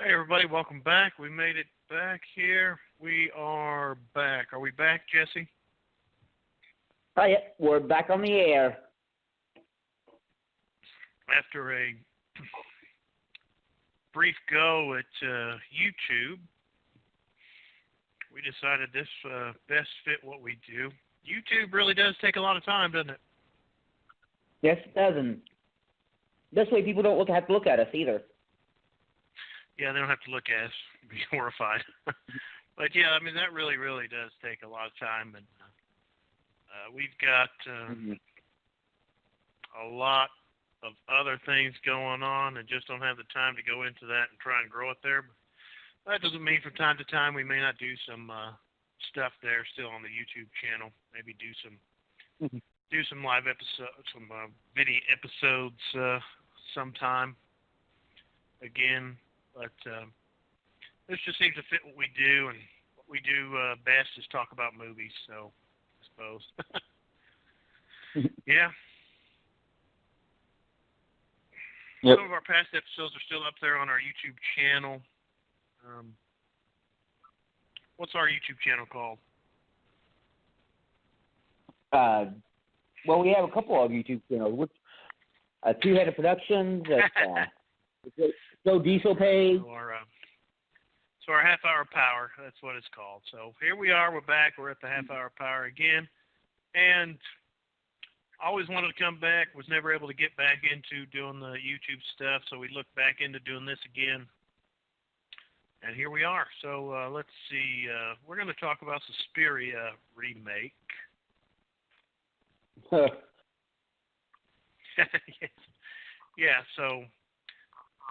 Hey everybody, welcome back. We made it back here. We are back. Are we back, Jesse? Oh, yeah, we're back on the air. After a brief go at YouTube, we decided this best fit what we do. YouTube really does take a lot of time, doesn't it? Yes, it does, and this way people don't have to look at us either. Yeah, they don't have to look at us, be horrified. But yeah, I mean that really does take a lot of time, and we've got a lot of other things going on, and just don't have the time to go into that and try and grow it there. But that doesn't mean from time to time we may not do some stuff there still on the YouTube channel. Maybe do some live episodes, some video episodes sometime again. But this just seems to fit what we do, and what we do best is talk about movies, so I suppose. Yeah. Yep. Some of our past episodes are still up there on our YouTube channel. What's our YouTube channel called? Well, we have a couple of YouTube channels. Two-Headed Productions, Joe Diesel page. So our half-hour power, that's what it's called. So here we are, we're back, we're at the half-hour power again. And I always wanted to come back, was never able to get back into doing the YouTube stuff, so we looked back into doing this again. And here we are. So let's see, we're going to talk about Suspiria Remake. Yeah, so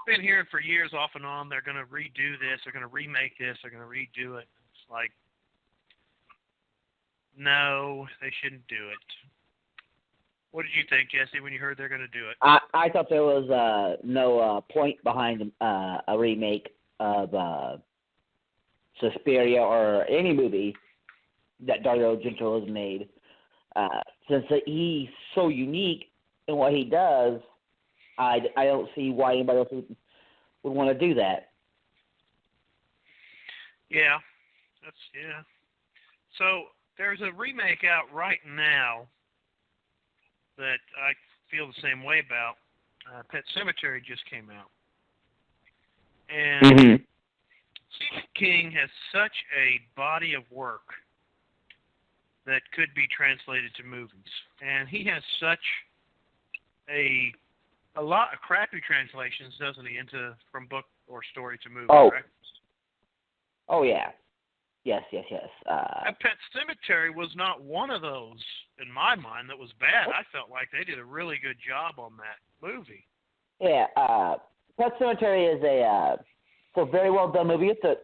been hearing for years off and on they're going to redo this, they're going to remake this, they're going to redo it. It's like, no, they shouldn't do it. What did you think, Jesse, when you heard they're going to do it? I thought there was no point behind a remake of Suspiria or any movie that Dario Argento has made. Since he's so unique in what he does, I don't see why anybody else would want to do that. Yeah. So there's a remake out right now that I feel the same way about. Pet Sematary just came out. And Stephen King has such a body of work that could be translated to movies. And he has such a lot of crappy translations, doesn't he, from book or story to movie, right? Oh, yeah. Yes. And Pet Sematary was not one of those, in my mind, that was bad. I felt like they did a really good job on that movie. Yeah, Pet Sematary is a very well done movie. It's a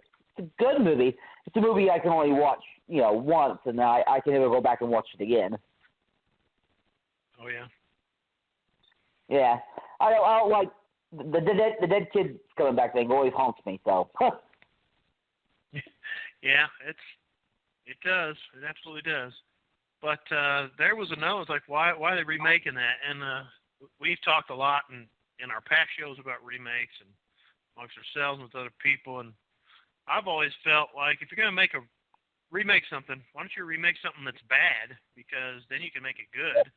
good movie. It's a movie I can only watch, once, and I can never go back and watch it again. Oh yeah. Yeah, I don't like the dead kid coming back thing. Always haunts me. So. Yeah, it does. It absolutely does. But there was another. It's like, why are they remaking that? And we've talked a lot in our past shows about remakes and amongst ourselves and with other people. And I've always felt like if you're going to remake something, why don't you remake something that's bad? Because then you can make it good.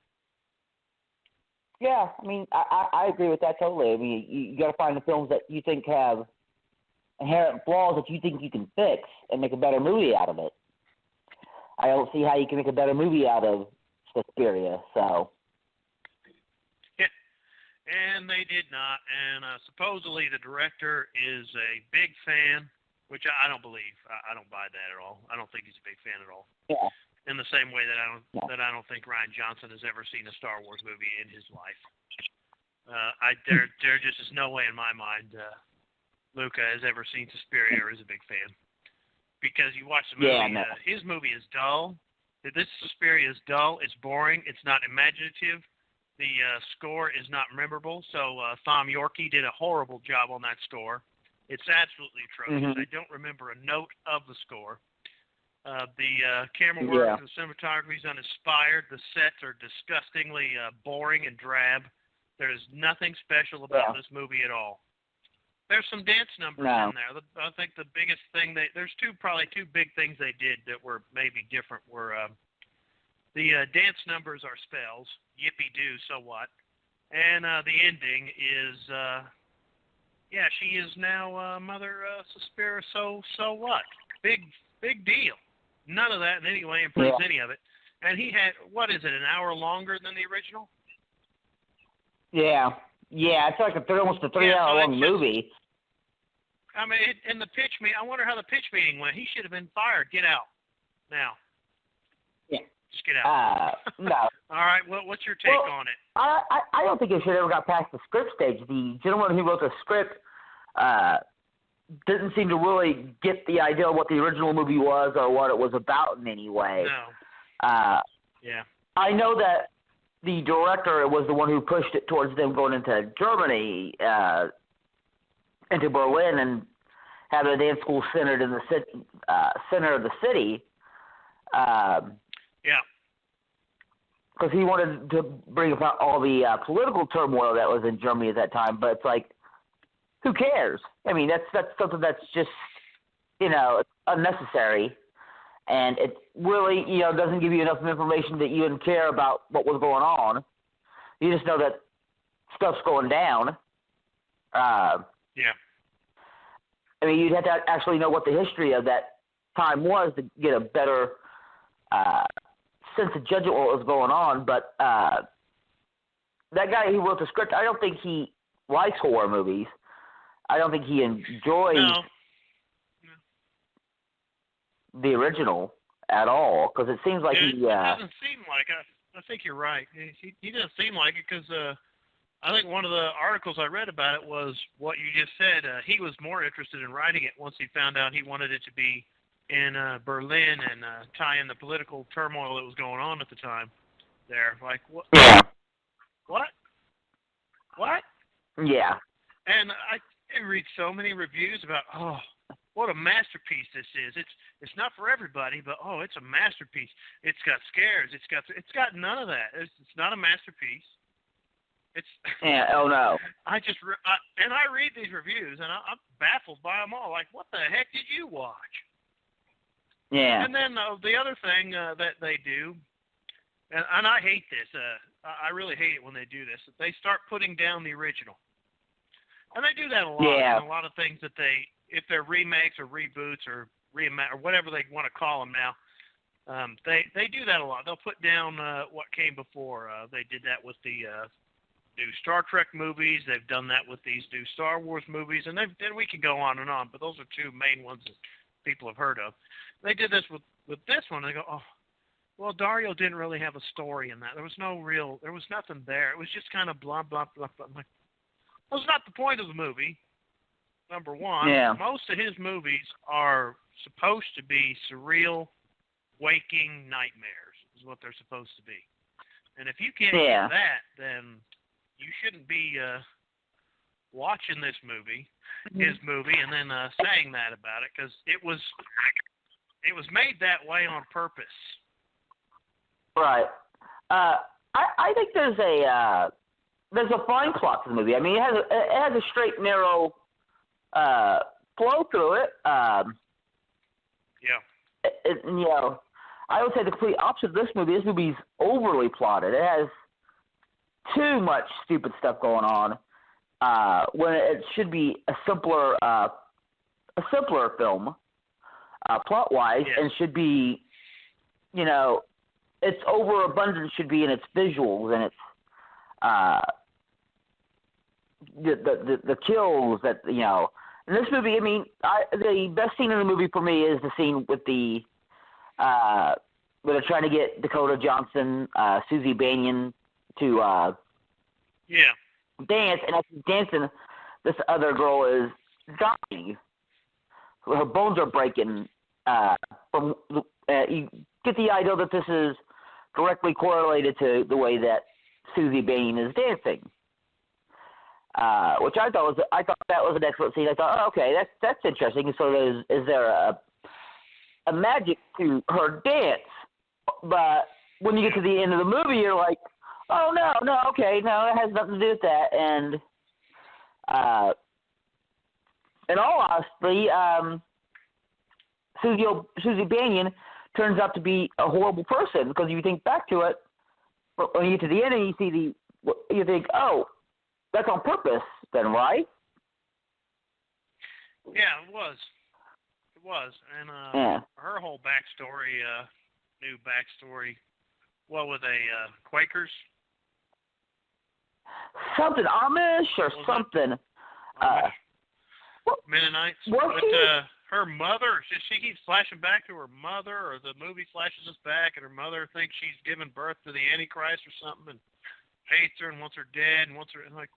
Yeah, I mean, I agree with that totally. I mean, you got to find the films that you think have inherent flaws that you think you can fix and make a better movie out of it. I don't see how you can make a better movie out of Suspiria, so. Yeah, and they did not. And supposedly the director is a big fan, which I don't believe. I don't buy that at all. I don't think he's a big fan at all. Yeah. In the same way that I don't think Ryan Johnson has ever seen a Star Wars movie in his life. There just is no way in my mind Luca has ever seen Suspiria or is a big fan. Because you watch the movie, his movie is dull. This Suspiria is dull. It's boring. It's not imaginative. The score is not memorable. So Thom Yorke did a horrible job on that score. It's absolutely atrocious. I don't remember a note of the score. The camera work and the cinematography is uninspired. The sets are disgustingly boring and drab. There is nothing special about this movie at all. There's some dance numbers No. in there. I think the biggest thing there's probably two big things they did that were maybe different were the dance numbers are spells, yippee doo, so what, and the ending is she is now Mother Suspiria, so what, big deal. None of that in any way improves any of it. And he had, what is it, an hour longer than the original? Yeah, it's like almost a 3 hour long movie. I mean, in the pitch meeting, I wonder how the pitch meeting went. He should have been fired. Get out now. Yeah. Just get out. No. All right. Well, what's your take on it? I don't think it should ever got past the script stage. The gentleman who wrote the script didn't seem to really get the idea of what the original movie was or what it was about in any way. No. Yeah. I know that the director was the one who pushed it towards them going into Germany, into Berlin, and having a dance school centered in the center of the city. Yeah. Because he wanted to bring about all the political turmoil that was in Germany at that time, but it's like, who cares? I mean, that's something that's just, unnecessary, and it really, doesn't give you enough information that you even care about what was going on. You just know that stuff's going down. Yeah. I mean, you'd have to actually know what the history of that time was to get a better sense of judging what was going on. But that guy who wrote the script, I don't think he likes horror movies. I don't think he enjoys the original at all, because it seems like it doesn't seem like it. I think you're right. He doesn't seem like it, because I think one of the articles I read about it was what you just said. He was more interested in writing it once he found out he wanted it to be in Berlin and tie in the political turmoil that was going on at the time there. Like, what? Yeah. What? Yeah. And I read so many reviews about, what a masterpiece this is. It's not for everybody, but it's a masterpiece. It's got scares. It's got none of that. It's not a masterpiece. It's oh no. I read these reviews and I'm baffled by them all. Like, what the heck did you watch? Yeah. And then the other thing that they do, and I hate this. I really hate it when they do this. They start putting down the original, and they do that a lot. Yeah. In a lot of things that if they're remakes or reboots or or whatever they want to call them now, they do that a lot. They'll put down what came before. They did that with the new Star Trek movies. They've done that with these new Star Wars movies, and we can go on and on. But those are two main ones that people have heard of. They did this with this one. They go, well, Dario didn't really have a story in that. There was nothing there. It was just kind of blah, blah, blah, blah. Like, that was not the point of the movie, number one. Yeah. Most of his movies are supposed to be surreal, waking nightmares, is what they're supposed to be. And if you can't get that, then you shouldn't be watching his movie, and then saying that about it, because it was made that way on purpose. Right. I think there's a fine plot to the movie. I mean, it has a straight, narrow flow through it. I would say the complete opposite of this movie. This movie's overly plotted. It has too much stupid stuff going on when it should be a simpler film, plot-wise, and should be, its overabundance should be in its visuals and its the kills that In this movie, I mean, the best scene in the movie for me is the scene with the where they're trying to get Dakota Johnson, Susie Bannion to dance, and as she's dancing, this other girl is dying. Her bones are breaking. You get the idea that this is directly correlated to the way that Susie Bannion is dancing, which I thought that was an excellent scene. I thought, okay, that's interesting. So is there a magic to her dance? But when you get to the end of the movie, you're like, oh no, okay, no, it has nothing to do with that. And in all honesty, Susie Bannion turns out to be a horrible person, because if you think back to it, when you get to the end and you see you think, oh, that's on purpose, then, right? Yeah, it was. It was, and her whole backstory, new backstory. What were they? Quakers? Something Amish or something. Amish? Mennonites. But her mother, she keeps flashing back to her mother, or the movie flashes us back, and her mother thinks she's given birth to the Antichrist or something, and hates her and wants her dead, and wants her, like,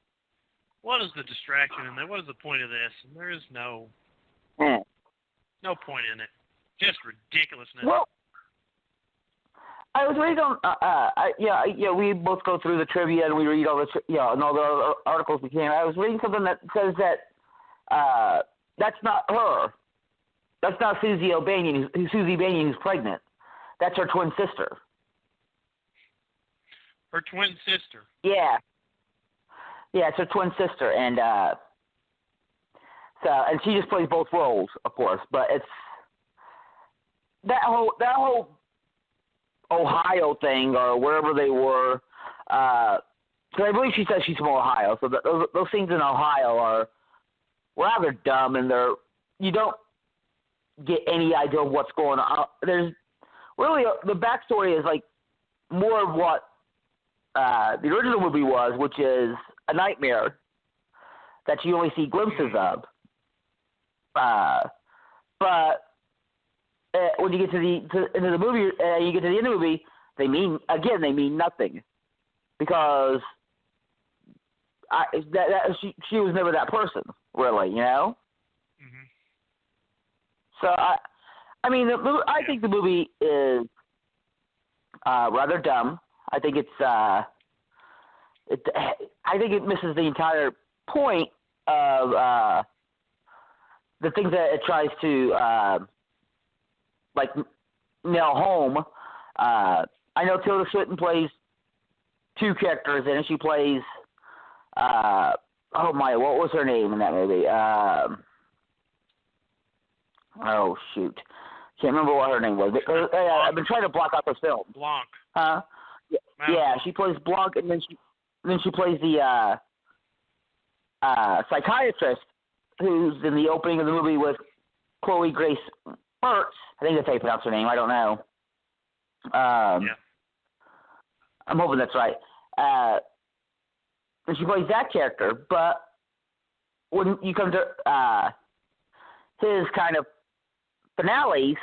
what is the distraction in that? What is the point of this? And there is no point in it. Just ridiculousness. Well, I was reading on, we both go through the trivia and we read all and all the articles we can. I was reading something that says that that's not her. That's not Susie Bannion who's pregnant. That's her twin sister. Her twin sister. Yeah. Yeah, it's her twin sister, and and she just plays both roles, of course. But it's that whole Ohio thing, or wherever they were. So I believe she says she's from Ohio. So those things in Ohio are rather dumb, and you don't get any idea of what's going on. There's really the backstory is like more of what the original movie was, which is a nightmare that you only see glimpses of. But when you get to the end of the movie, you get to the end of the movie, they mean nothing, because she was never that person, really, you know. Mm-hmm. So I think the movie is rather dumb. I think I think it misses the entire point of the things that it tries to nail home. I know Tilda Swinton plays two characters in it. She plays what was her name in that movie? Oh shoot, can't remember what her name was. I've been trying to block out this film. Blanc. Huh? Yeah, she plays Blanc, and then she plays the psychiatrist who's in the opening of the movie with Chloe Grace Moretz. I think that's how you pronounce her name. I don't know. Yeah. I'm hoping that's right. And she plays that character, but when you come to his kind of finales,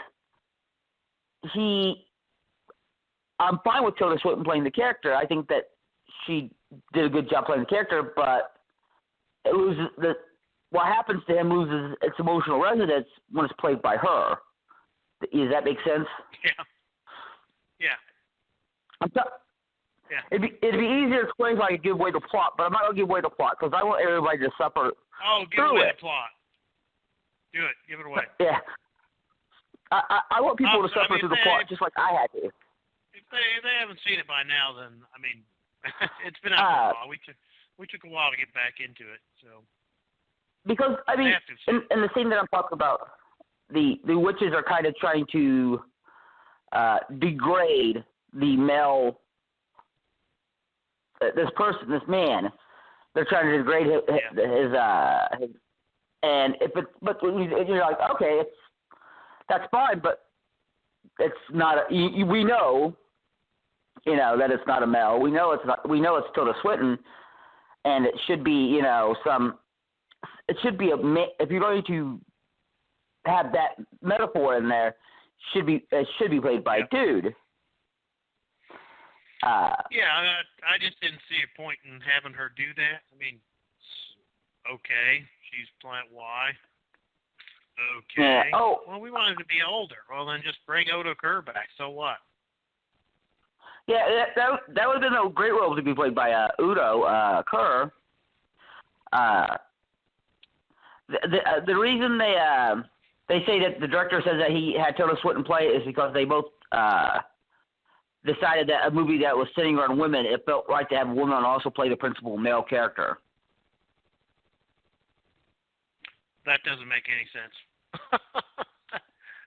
I'm fine with Tilda Swinton playing the character. I think that she did a good job playing the character, but it loses what happens to him loses its emotional resonance when it's played by her. Does that make sense? Yeah. Yeah. It'd be easier to explain if I could give away the plot, but I'm not going to give away the plot because I want everybody to suffer. Oh, give away the plot. Do it. Give it away. Yeah. I want people to suffer through the plot just like I had to. If they haven't seen it by now, then, it's been out for a while. We took a while to get back into it, so. Because, in the scene that I'm talking about, the witches are kind of trying to degrade the male, this man. They're trying to degrade his and but you're like, okay, that's fine, but it's not. We know, that it's not a male. We know it's not. We know it's Tilda Swinton, and it should be, it should be if you're going to have that metaphor in there, it should be played by a dude. I just didn't see a point in having her do that. Okay, she's playing why? Okay. Yeah. Oh. Well, we wanted to be older. Well, then just bring Oda Kerr back. So what? Yeah, that would have been a great role to be played by Udo Kerr. The reason they say that the director says that he had Tilda Swinton play it is because they both decided that a movie that was centering on women, it felt right to have a woman also play the principal male character. That doesn't make any sense.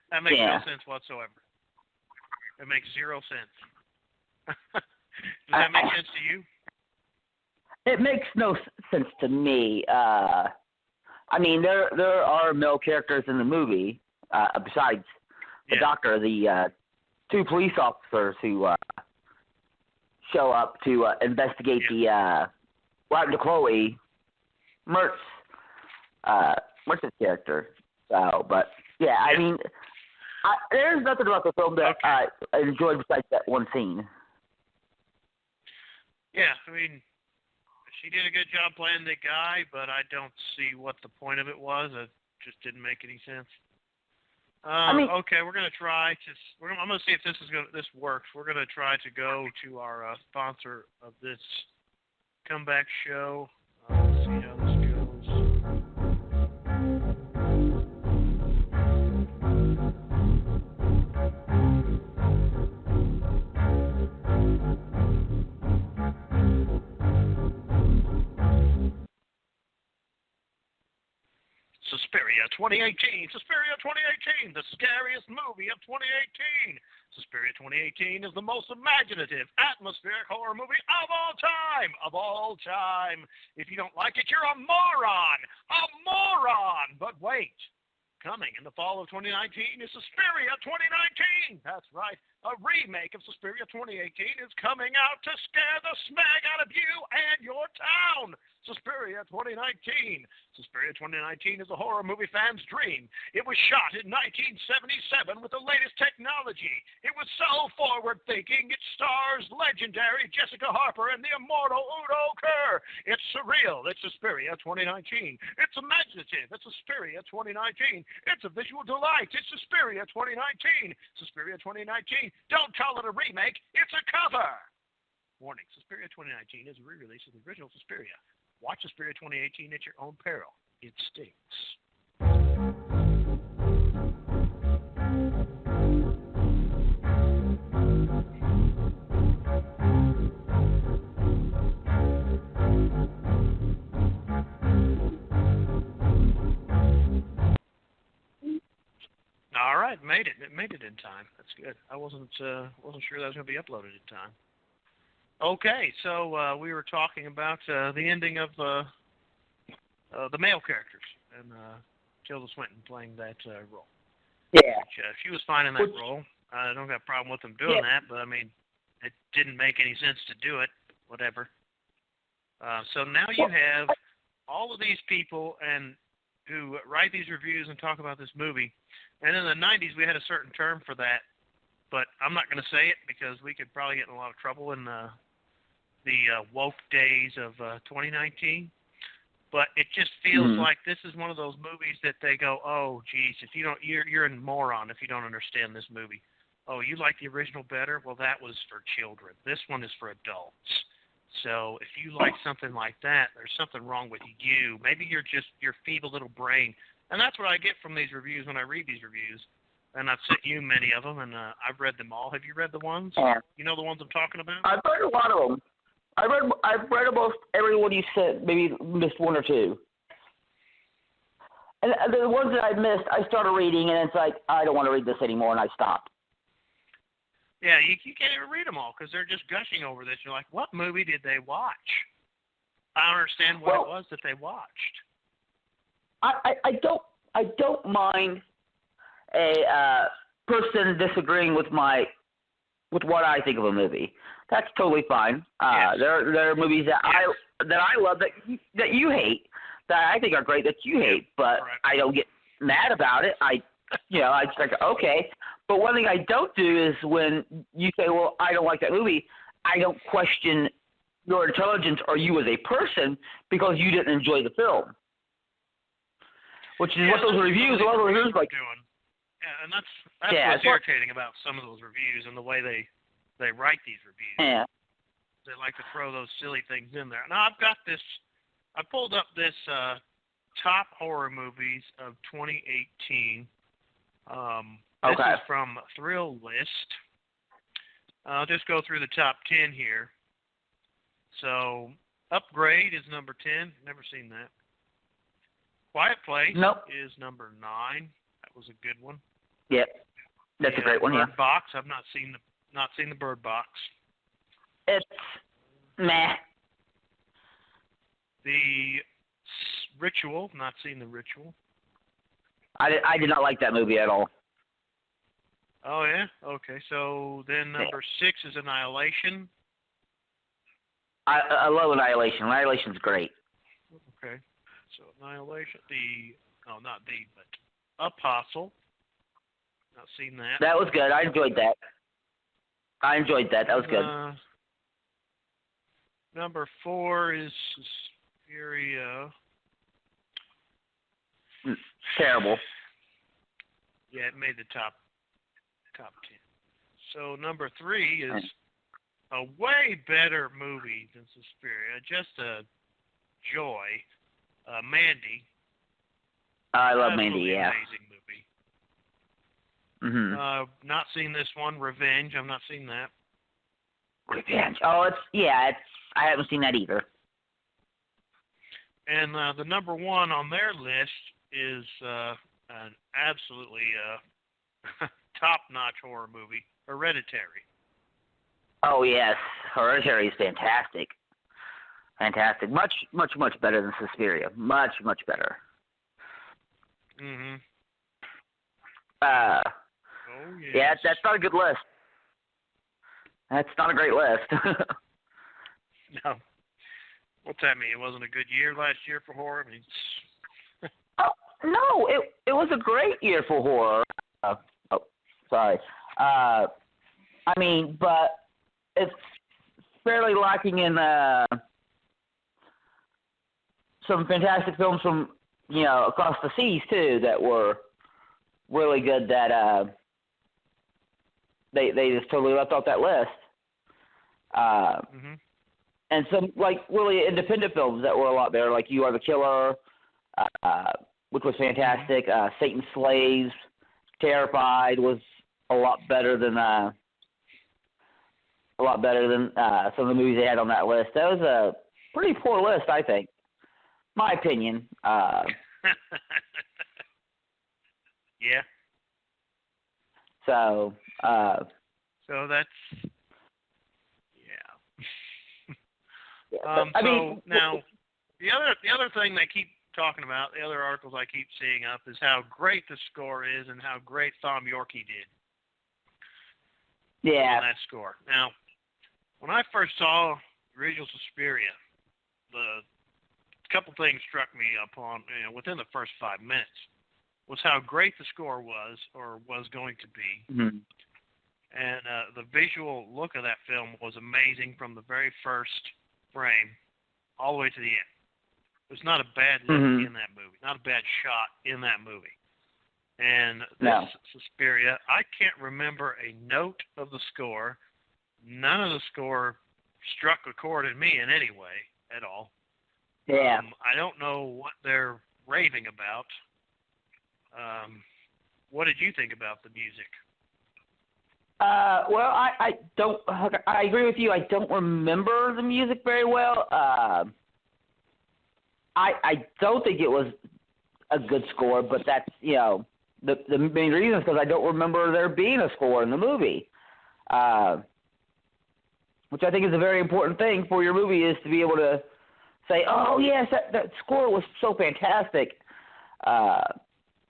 That makes no sense whatsoever. It makes zero sense. Does that make sense to you? It makes no sense to me. I mean, there are male characters in the movie besides the doctor, the two police officers who show up to investigate the what happened to Chloe Mertz's character. So, but yeah, I mean, there's nothing about the film that I enjoyed besides that one scene. Yeah, I mean, she did a good job playing the guy, but I don't see what the point of it was. It just didn't make any sense. Okay, we're gonna try to. I'm gonna see if this works. We're gonna try to go to our sponsor of this comeback show. Let's see how this goes. Suspiria 2018. Suspiria 2018, the scariest movie of 2018. Suspiria 2018 is the most imaginative, atmospheric horror movie of all time. Of all time. If you don't like it, you're a moron. A moron. But wait. Coming in the fall of 2019 is Suspiria 2019. That's right. A remake of Suspiria 2018 is coming out to scare the smeg out of you and your town. Suspiria 2019. Suspiria 2019 is a horror movie fan's dream. It was shot in 1977 with the latest technology. It was so forward-thinking, it stars legendary Jessica Harper and the immortal Udo Kerr. It's surreal. It's Suspiria 2019. It's imaginative. It's Suspiria 2019. It's a visual delight. It's Suspiria 2019. Suspiria 2019. Don't call it a remake. It's a cover. Warning, Suspiria 2019 is a re-release of the original Suspiria. Watch Suspiria 2018 at your own peril. It stinks. All right, made it. It made it in time. That's good. I wasn't sure that was going to be uploaded in time. Okay, so we were talking about the ending of the male characters and Tilda Swinton playing that role. Yeah. Which, she was fine in that role. I don't have a problem with them doing that, but I mean, it didn't make any sense to do it. Whatever. So now you have all of these people and who write these reviews and talk about this movie. And in the 90s, we had a certain term for that, but I'm not going to say it because we could probably get in a lot of trouble in the woke days of 2019. But it just feels like this is one of those movies that they go, oh, geez, if you don't, you're a moron if you don't understand this movie. Oh, you like the original better? Well, that was for children. This one is for adults. So if you like something like that, there's something wrong with you. Maybe you're just your feeble little brain. And that's what I get from these reviews when I read these reviews. And I've sent you many of them, and I've read them all. Have you read the ones? You know the ones I'm talking about? I've read a lot of them. I've read almost every one you said, maybe missed one or two. And the ones that I missed, I started reading, and it's like, I don't want to read this anymore, and I stopped. Yeah, you can't even read them all because they're just gushing over this. You're like, what movie did they watch? I don't understand what it was that they watched. I don't mind a person disagreeing with what I think of a movie. That's totally fine. There are movies that I love that you hate, that I think are great that you hate, but I don't get mad about it. I just like, okay. But one thing I don't do is when you say, well, I don't like that movie, I don't question your intelligence or you as a person because you didn't enjoy the film. Which is what those reviews, a lot of reviews like doing. Yeah, and that's what's irritating about some of those reviews and the way they write these reviews. Yeah. They like to throw those silly things in there. Now I've got this. I pulled up this top horror movies of 2018. This is from Thrill List. I'll just go through the top 10 here. So Upgrade is number 10. Never seen that. Quiet Place Nope. is number 9. That was a good one. Yep. That's a great one, yeah. Bird Box. I've not seen the Bird Box. It's meh. The Ritual. Not seen The Ritual. I did not like that movie at all. Oh yeah. Okay. So then number 6 is Annihilation. I love Annihilation. Annihilation's great. Okay. So Annihilation. But Apostle. Not seen that. That was good. I enjoyed that. That was good. Number 4 is Suspiria. Terrible. Yeah, it made the top 10. So number 3 is a way better movie than Suspiria. Just a joy. Mandy. I love Mandy. Yeah. Amazing movie. Mhm. Not seen this one. Revenge. I've not seen that. Revenge. Oh, I haven't seen that either. And the number 1 on their list is an absolutely top-notch horror movie, Hereditary. Oh yes, Hereditary is fantastic. Fantastic. Much better than Suspiria. Much better. Mhm. Oh yes. Yeah, that's not a good list. That's not a great list. No. What's that mean? It wasn't a good year last year for horror? I mean, Oh no, it was a great year for horror. Sorry. I mean, but it's fairly lacking in some fantastic films from across the seas too that were really good. That they just totally left off that list. mhm. And some really independent films that were a lot better, like You Are the Killer, which was fantastic. Satan Slaves, Terrified was a lot better than some of the movies they had on that list. That was a pretty poor list, I think. My opinion. Yeah. So that's now the other thing they keep talking about, the other articles I keep seeing up, is how great the score is and how great Thom Yorke did. Yeah. On that score. Now, when I first saw original Suspiria, the couple things struck me upon within the first 5 minutes was how great the score was going to be. Mm-hmm. And the visual look of that film was amazing from the very first frame all the way to the end. There's not a bad look in that movie, not a bad shot in that movie. And this Suspiria, I can't remember a note of the score. None of the score struck a chord in me in any way at all. Yeah. I don't know what they're raving about. What did you think about the music? Well, I agree with you. I don't remember the music very well. I don't think it was a good score, but that's, the main reason is because I don't remember there being a score in the movie. Which I think is a very important thing for your movie, is to be able to say, oh, yes, that score was so fantastic.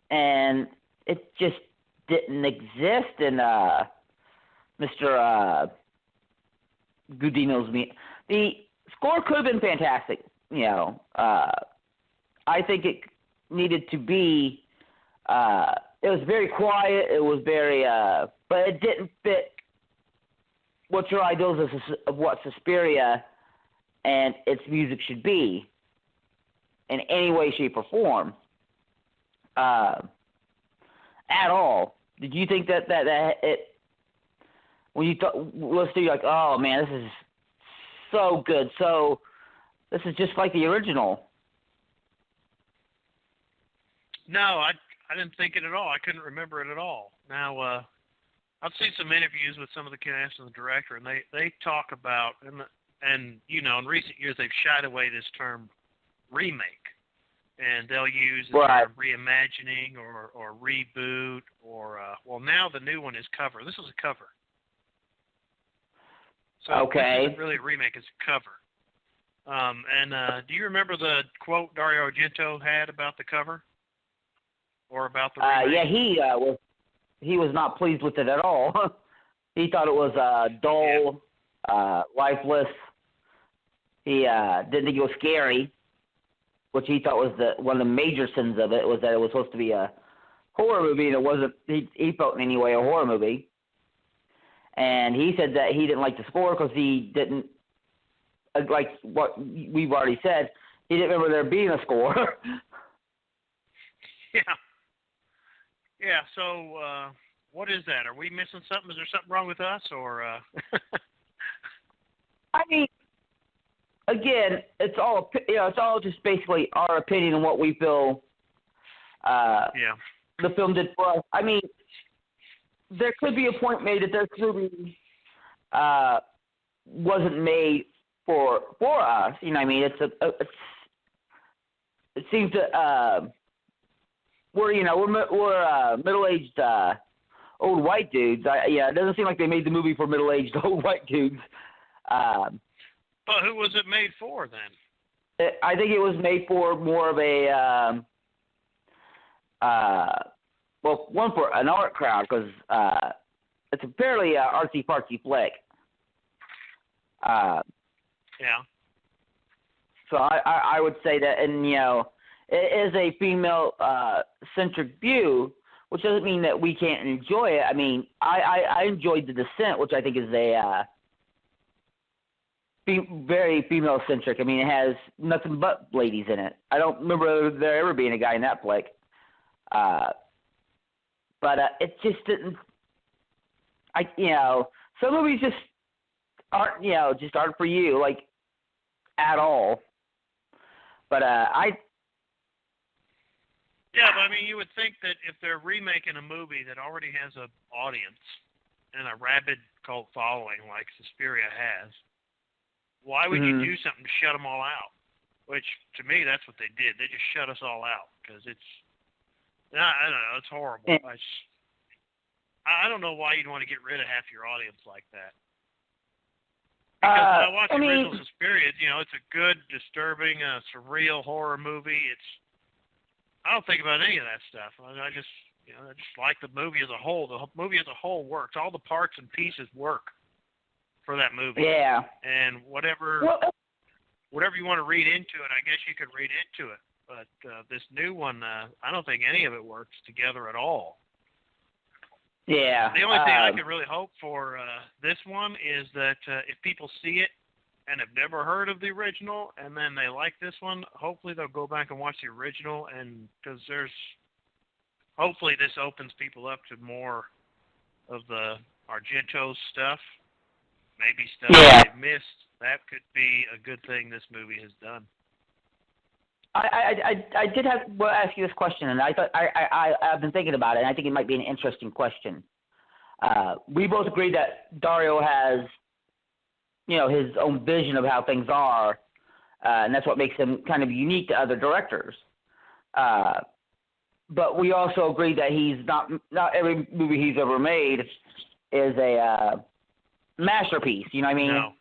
And it just didn't exist in Mr. Gudino's music. The score could have been fantastic. I think it needed to be. It was very quiet. It was very, but it didn't fit what your ideals of what Suspiria and its music should be in any way, shape, or form. At all. Did you think that it, when you listen to it, you're like, oh man, this is so good. So this is just like the original. No, I didn't think it at all. I couldn't remember it at all. Now, I've seen some interviews with some of the cast and the director, and they talk about, and in recent years they've shied away this term remake. and they'll use Right. reimagining or reboot or well, now the new one is cover. This is a cover. So Okay. this isn't really a remake; it's a cover. Do you remember the quote Dario Argento had about the cover or about the remake? Yeah, he was not pleased with it at all. He thought it was dull, lifeless. He didn't think it was scary, which he thought was one of the major sins of it, was that it was supposed to be a horror movie, and it wasn't. He felt in any way a horror movie. And he said that he didn't like the score because he didn't like what we've already said. He didn't remember there being a score. Yeah. Yeah. So what is that? Are we missing something? Is there something wrong with us, or? I mean, again, it's all just basically our opinion on what we feel. Yeah. The film did for us. I mean, there could be a point made that this movie wasn't made for us. You know, what I mean, it seems that we're middle-aged old white dudes. It doesn't seem like they made the movie for middle-aged old white dudes. But who was it made for then? I think it was made for more of a one for an art crowd, because it's a fairly artsy-fartsy flick. Yeah. So I would say that, and it is a female-centric view, which doesn't mean that we can't enjoy it. I mean, I enjoyed The Descent, which I think is a very female-centric. I mean, it has nothing but ladies in it. I don't remember there ever being a guy in that flick. But it just didn't. Some movies just aren't for you, like, at all. But Yeah, but I mean, you would think that if they're remaking a movie that already has an audience and a rabid cult following like Suspiria has, why would you do something to shut them all out? Which, to me, that's what they did. They just shut us all out because I don't know, it's horrible. I don't know why you'd want to get rid of half your audience like that. Because when I watch the original Suspiria, it's a good, disturbing, surreal horror movie. I don't think about any of that stuff. I just like the movie as a whole. The movie as a whole works. All the parts and pieces work for that movie. Yeah. And whatever you want to read into it, I guess you could read into it. But this new one, I don't think any of it works together at all. Yeah. The only thing I could really hope for this one is that if people see it and have never heard of the original and then they like this one, hopefully they'll go back and watch the original, and because hopefully this opens people up to more of the Argento stuff, maybe stuff they've missed. That could be a good thing this movie has done. I did have to ask you this question, and I thought I've been thinking about it, and I think it might be an interesting question. We both agree that Dario has, his own vision of how things are, and that's what makes him kind of unique to other directors. But we also agree that he's not every movie he's ever made is a masterpiece. You know what I mean? No.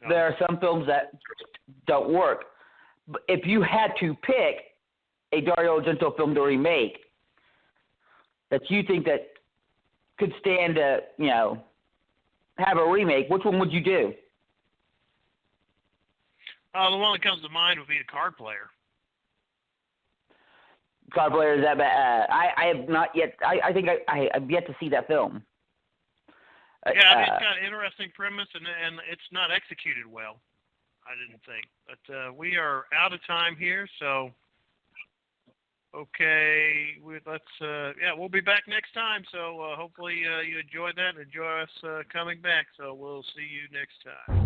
There are some films that don't work. But if you had to pick a Dario Argento film to remake that you think that could stand to, have a remake, which one would you do? The one that comes to mind would be The Card Player. Card Player, is that bad? I have not yet. I think I've yet to see that film. Yeah, I mean, it's got an interesting premise, and it's not executed well, I didn't think. But we are out of time here, so okay, we'll be back next time. So hopefully you enjoyed that and enjoy us coming back. So we'll see you next time.